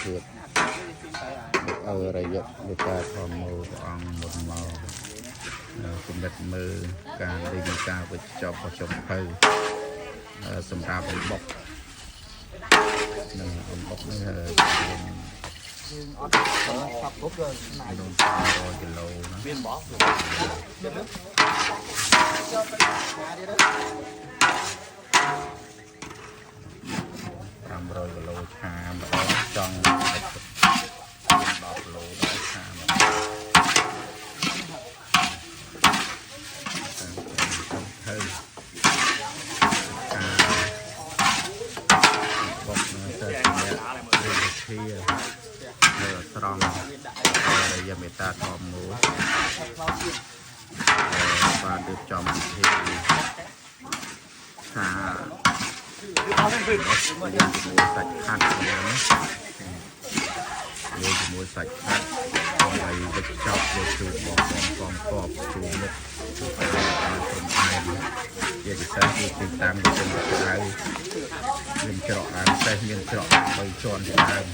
ទៀតរយៈវិការធម្មោព្រះអង្គមុនមកគំនិតមើលការលេងការវិច្ចប់ចុងភៅសម្រាប់អំបុកអំបុកនេះយើងអត់ចាប់គ្រប់rồiក្នុង100គីឡូណាមានបោះ500គីឡូឆាម្ដងចង់10គីឡូដល់ឆាម្ដងទៅបុកនៅទៅវិធីនៅត្រង់រយៈមេតាធម្មោបានរៀបចំពិធីឆាជាមួយសាច់ខាត់ជាមួយសាច់ខាត់ដើម្បីវិច្ចប់ទៅជួយបងកងកបជួយមុខជួយឲ្យក្រុមឯងជាពិសេសគឺទីតាំងជាដៅមានច្រកអានសេះមានច្រក3ជាន់ជាដើម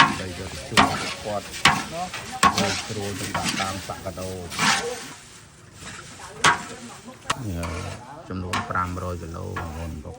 ដើម្បីយកជួយគាត់ឲ្យស្រួលទៅតាមសក្តិចំនួន500គីឡូមុនបុក